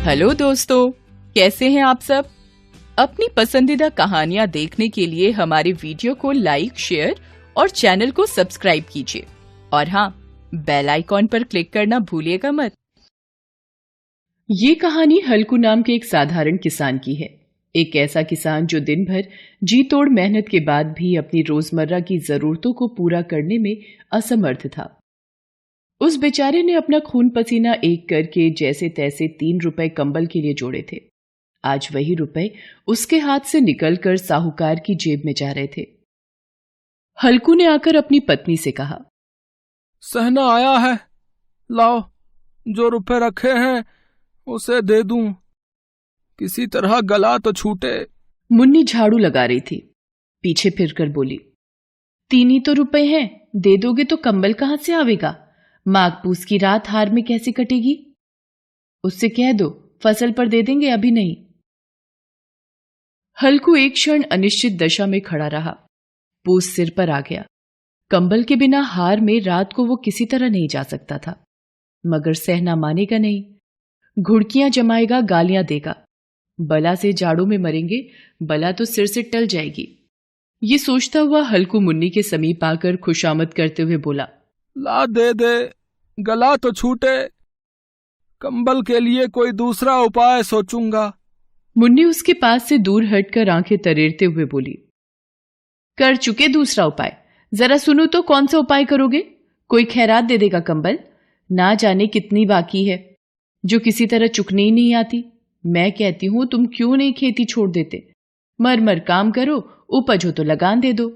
Hello दोस्तों, कैसे हैं आप सब। अपनी पसंदीदा कहानियां देखने के लिए हमारे वीडियो को लाइक, शेयर और चैनल को सब्सक्राइब कीजिए। और हाँ, बेल आइकॉन पर क्लिक करना भूलिएगा मत। ये कहानी हल्कू नाम के एक साधारण किसान की है। एक ऐसा किसान जो दिन भर जी तोड़ मेहनत के बाद भी अपनी रोजमर्रा की जरूरतों को पूरा करने में असमर्थ था। उस बेचारे ने अपना खून पसीना एक करके जैसे तैसे 3 रुपए कंबल के लिए जोड़े थे। आज वही रुपए उसके हाथ से निकलकर साहूकार की जेब में जा रहे थे। हल्कू ने आकर अपनी पत्नी से कहा, सहना आया है, लाओ जो रुपए रखे हैं उसे दे दूं, किसी तरह गला तो छूटे। मुन्नी झाड़ू लगा रही थी, पीछे फिरकर बोली, 3 ही तो रुपए हैं, दे दोगे तो कंबल कहां से आवेगा। माघ पूस की रात हार में कैसे कटेगी। उससे कह दो फसल पर दे देंगे, अभी नहीं। हल्कू एक क्षण अनिश्चित दशा में खड़ा रहा। पूस सिर पर आ गया। कंबल के बिना हार में रात को वो किसी तरह नहीं जा सकता था, मगर सहना मानेगा नहीं। घुड़कियां जमाएगा, गालियां देगा। बला से जाड़ों में मरेंगे, बला तो सिर से टल जाएगी। ये सोचता हुआ हल्कू मुन्नी के समीप आकर खुशामद करते हुए बोला, ला दे दे, गला तो छूटे, कंबल के लिए कोई दूसरा उपाय सोचूंगा। मुन्नी उसके पास से दूर हटकर आंखें तरेरते हुए बोली, कर चुके दूसरा उपाय, जरा सुनो तो कौन सा उपाय करोगे। कोई खैरात दे देगा कंबल, ना जाने कितनी बाकी है जो किसी तरह चुकने ही नहीं आती। मैं कहती हूं तुम क्यों नहीं खेती छोड़ देते, मर मर काम करो, उपज हो तो लगान दे दो।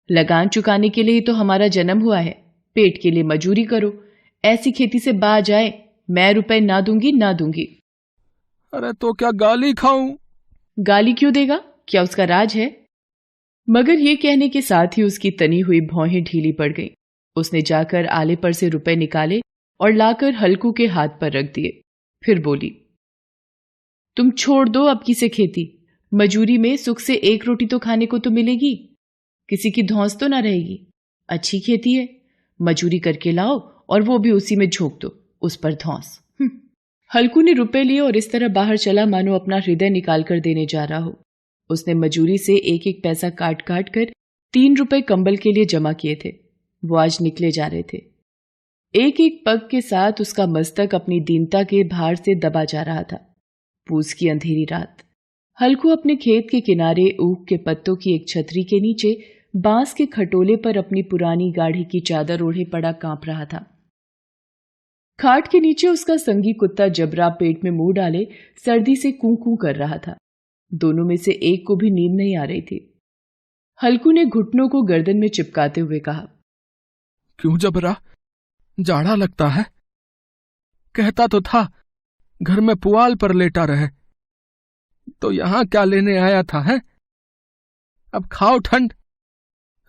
लगान चुकाने के लिए ही तो हमारा जन्म हुआ है, पेट के लिए मजूरी करो। ऐसी खेती से बाज आए, मैं रुपए ना दूंगी ना दूंगी। अरे तो क्या गाली खाऊं। गाली क्यों देगा, क्या उसका राज है। मगर ये कहने के साथ ही उसकी तनी हुई भौहें ढीली पड़ गई। उसने जाकर आले पर से रुपए निकाले और लाकर हल्कू के हाथ पर रख दिए। फिर बोली, तुम छोड़ दो अब की से खेती, मजूरी में सुख से 1 रोटी तो खाने को तो मिलेगी, किसी की धौंस तो ना रहेगी। अच्छी खेती है, मजूरी करके लाओ और वो भी उसी में झोंक दो, उस पर धौंस। हल्कू ने रुपए लिए और इस तरह बाहर चला मानो अपना हृदय निकाल कर देने जा रहा हो। उसने मजूरी से एक एक पैसा काट काट कर 3 रुपए कंबल के लिए जमा किए थे। वो आज निकले जा रहे थे। एक एक पग के साथ उसका मस्तक अपनी दीनता के भार से दबा जा रहा था। पूस की अंधेरी रात। हल्कू अपने खेत के किनारे ऊख के पत्तों की एक छतरी के नीचे बांस के खटोले पर अपनी पुरानी गाढ़ी की चादर ओढ़े पड़ा कांप रहा था। खाट के नीचे उसका संगी कुत्ता जबरा पेट में मुंह डाले सर्दी से कूं कूं कर रहा था। दोनों में से एक को भी नींद नहीं आ रही थी। हल्कू ने घुटनों को गर्दन में चिपकाते हुए कहा, क्यों जबरा, जाड़ा लगता है। कहता तो था घर में पुआल पर लेटा रहे, तो यहां क्या लेने आया था है। अब खाओ ठंड,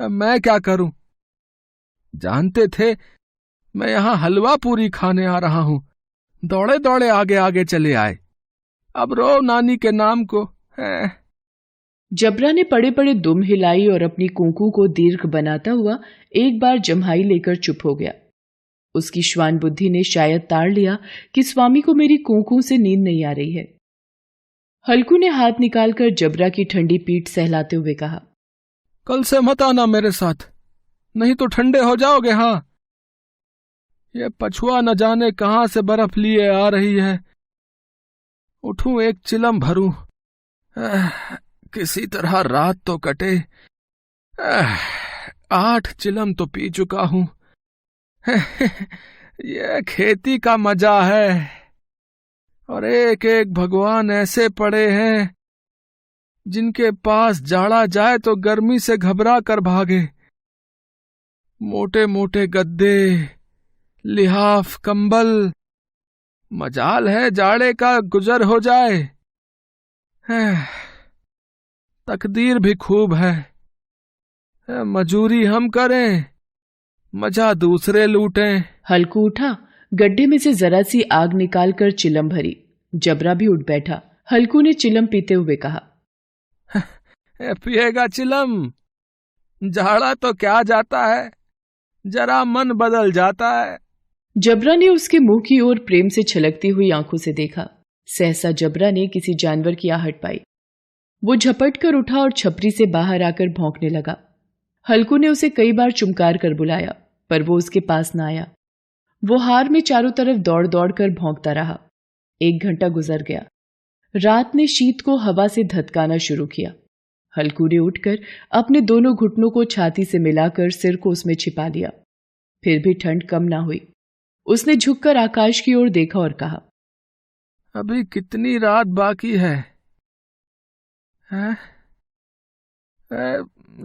अब मैं क्या करूं। जानते थे मैं यहां हलवा पूरी खाने आ रहा हूं, दौड़े दौड़े आगे आगे चले आए। अब रो नानी के नाम को है। जबरा ने पड़े पड़े दुम हिलाई और अपनी कुंकू को दीर्घ बनाता हुआ एक बार जम्हाई लेकर चुप हो गया। उसकी श्वान बुद्धि ने शायद ताड़ लिया कि स्वामी को मेरी कुंकू से नींद नहीं आ रही है। हल्कू ने हाथ निकालकर जबरा की ठंडी पीठ सहलाते हुए कहा, कल से मत आना मेरे साथ, नहीं तो ठंडे हो जाओगे। हाँ, ये पछुआ न जाने कहां से बर्फ लिए आ रही है। उठूं एक चिलम भरूं, किसी तरह रात तो कटे। 8 चिलम तो पी चुका हूं। ये खेती का मजा है। और एक एक भगवान ऐसे पड़े हैं जिनके पास जाड़ा जाए तो गर्मी से घबरा कर भागे। मोटे मोटे गद्दे, लिहाफ, कंबल, मजाल है जाड़े का गुजर हो जाए। तकदीर भी खूब है, मजूरी हम करें, मजा दूसरे लूटें। हल्कू उठा, गड्ढे में से जरा सी आग निकालकर चिलम भरी। जबरा भी उठ बैठा। हल्कू ने चिलम पीते हुए कहा, पिएगा चिलम, जाड़ा तो क्या जाता है, जरा मन बदल जाता है। जबरा ने उसके मुंह की ओर प्रेम से छलकती हुई आंखों से देखा। सहसा जबरा ने किसी जानवर की आहट पाई। वो झपट कर उठा और छपरी से बाहर आकर भौंकने लगा। हल्कू ने उसे कई बार चुमकार कर बुलाया, पर वो उसके पास न आया। वो हार में चारों तरफ दौड़ दौड़ कर भौंकता रहा। 1 घंटा गुजर गया। रात ने शीत को हवा से धतकाना शुरू किया। हल्कू ने उठकर अपने दोनों घुटनों को छाती से मिलाकर सिर को उसमें छिपा लिया। फिर भी ठंड कम ना हुई। उसने झुककर आकाश की ओर देखा और कहा, अभी कितनी रात बाकी है?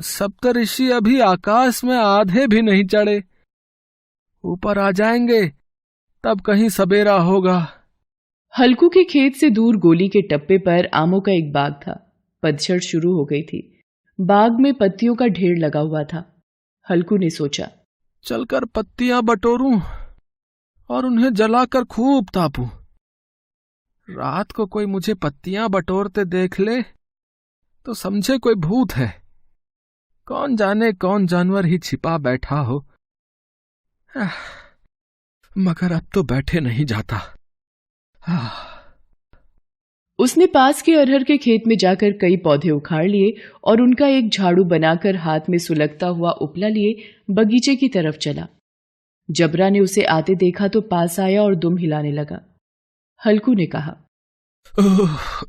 सप्तऋषि अभी आकाश में आधे भी नहीं चढ़े। ऊपर आ जाएंगे तब कहीं सवेरा होगा। हल्कू के खेत से दूर गोली के टप्पे पर आमों का एक बाग था। पतझड़ शुरू हो गई थी। बाग में पत्तियों का ढेर लगा हुआ था। हल्कू ने सोचा, चलकर पत्तियां बटोरूं और उन्हें जलाकर खूब तापूं। रात को कोई मुझे पत्तियां बटोरते देख ले तो समझे कोई भूत है। कौन जाने कौन जानवर ही छिपा बैठा हो। मगर अब तो बैठे नहीं जाता। उसने पास के अरहर के खेत में जाकर कई पौधे उखाड़ लिए और उनका एक झाड़ू बनाकर हाथ में सुलगता हुआ उपला लिए बगीचे की तरफ चला। जबरा ने उसे आते देखा तो पास आया और दुम हिलाने लगा। हल्कू ने कहा,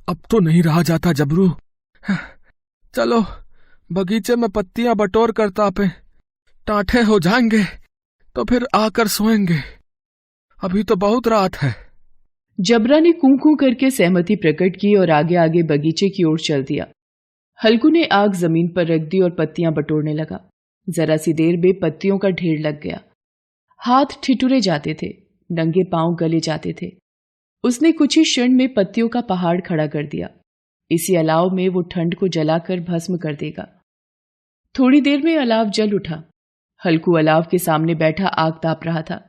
अब तो नहीं रहा जाता जबरू। चलो बगीचे में पत्तियां बटोर कर तापे। टांठे हो जाएंगे तो फिर आकर सोएंगे। अभी तो बहुत रात है। जबरा ने कूं कूं करके सहमति प्रकट की और आगे आगे बगीचे की ओर चल दिया। हल्कू ने आग जमीन पर रख दी और पत्तियां बटोरने लगा। जरा सी देर में पत्तियों का ढेर लग गया। हाथ ठिठुरे जाते थे, नंगे पांव गले जाते थे। उसने कुछ ही क्षण में पत्तियों का पहाड़ खड़ा कर दिया। इसी अलाव में वो ठंड को जलाकर भस्म कर देगा। थोड़ी देर में अलाव जल उठा। हल्कू अलाव के सामने बैठा आग ताप रहा था।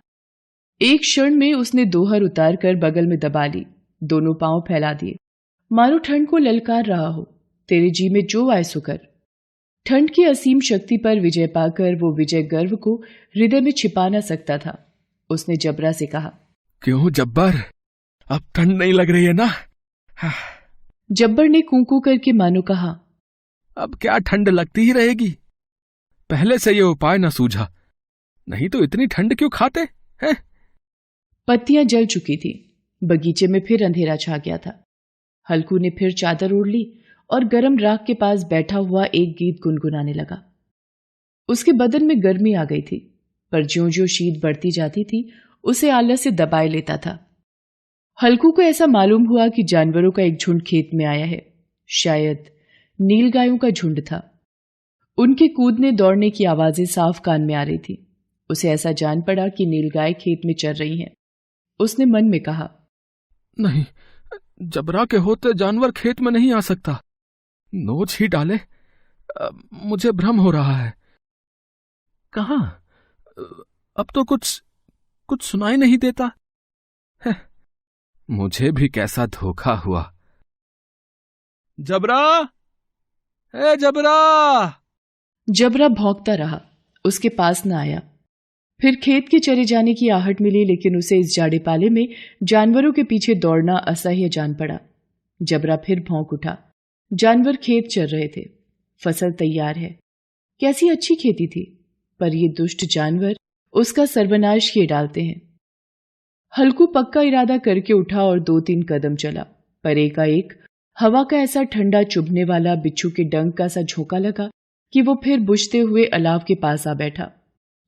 एक क्षण में उसने दोहर उतार कर बगल में दबा ली। दोनों पांव फैला दिए, मानो ठंड को ललकार रहा हो, तेरे जी में जो आए सो कर। ठंड की असीम शक्ति पर विजय पाकर वो विजय गर्व को हृदय में छिपा न सकता था। उसने जबरा से कहा, क्यों जब्बर, अब ठंड नहीं लग रही है ना? जब्बर ने कूं करके मानो कहा, अब क्या ठंड लगती ही रहेगी। पहले से ये उपाय न सूझा, नहीं तो इतनी ठंड क्यों खाते हैं? पत्तियां जल चुकी थी। बगीचे में फिर अंधेरा छा गया था। हल्कू ने फिर चादर ओढ़ ली और गर्म राख के पास बैठा हुआ एक गीत गुनगुनाने लगा। उसके बदन में गर्मी आ गई थी, पर ज्यों-ज्यों शीत बढ़ती जाती थी उसे आलस से दबाए लेता था। हल्कू को ऐसा मालूम हुआ कि जानवरों का एक झुंड खेत में आया है। शायद नीलगायों का झुंड था। उनके कूदने दौड़ने की आवाजें साफ कान में आ रही थी। उसे ऐसा जान पड़ा कि नीलगाय खेत में चर रही हैं। उसने मन में कहा, नहीं, जबरा के होते जानवर खेत में नहीं आ सकता। नोच ही डाले। मुझे भ्रम हो रहा है। कहाँ? अब तो कुछ सुनाई नहीं देता है। मुझे भी कैसा धोखा हुआ। जबरा, ए जबरा! जबरा भौंकता रहा, उसके पास न आया। फिर खेत के चरे जाने की आहट मिली, लेकिन उसे इस जाड़े पाले में जानवरों के पीछे दौड़ना असह्य जान पड़ा। जबरा फिर भौंक उठा। जानवर खेत चर रहे थे। फसल तैयार है। कैसी अच्छी खेती थी, पर ये दुष्ट जानवर उसका सर्वनाश किए डालते हैं। हल्कू पक्का इरादा करके उठा और 2-3 कदम चला, पर एकाएक हवा का ऐसा ठंडा चुभने वाला बिच्छू के डंक का सा झोंका लगा कि वो फिर बुझते हुए अलाव के पास आ बैठा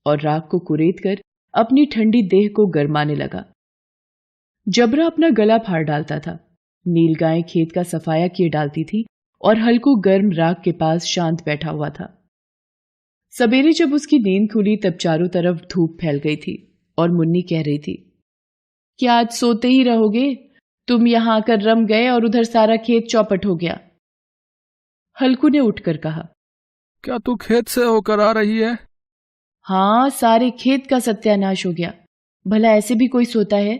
और राख को कुरेद कर अपनी ठंडी देह को गरमाने लगा। जबरा अपना गला फाड़ डालता था। नीलगाय खेत का सफाया किए डालती थी और हल्कू गर्म राख के पास शांत बैठा हुआ था। सवेरे जब उसकी नींद खुली तब चारों तरफ धूप फैल गई थी और मुन्नी कह रही थी, क्या आज सोते ही रहोगे? तुम यहां आकर रम गए और उधर सारा खेत चौपट हो गया। हल्कू ने उठकर कहा, क्या तू खेत से होकर आ रही है? हाँ, सारे खेत का सत्यानाश हो गया। भला ऐसे भी कोई सोता है?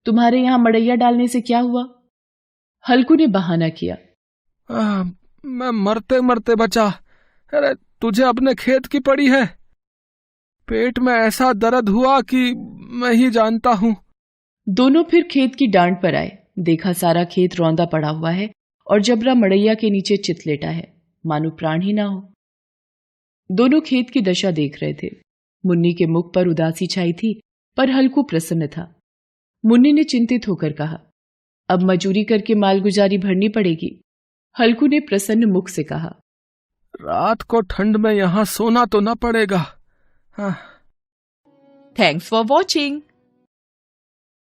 तुम्हारे यहां मड़ैया डालने से क्या हुआ? हल्कू ने बहाना किया, मैं मरते मरते बचा। अरे तुझे अपने खेत की पड़ी है। पेट में ऐसा दर्द हुआ कि मैं ही जानता हूं। दोनों फिर खेत की डांड पर आए। देखा सारा खेत रौंदा पड़ा हुआ है और जबरा मड़ैया के नीचे चित लेटा है, मानो प्राण ही ना हो। दोनों खेत की दशा देख रहे थे। मुन्नी के मुख पर उदासी छाई थी, पर हल्कू प्रसन्न था। मुन्नी ने चिंतित होकर कहा, अब मजूरी करके मालगुजारी भरनी पड़ेगी। हल्कू ने प्रसन्न मुख से कहा, रात को ठंड में यहां सोना तो न पड़ेगा। हाँ। Thanks for watching.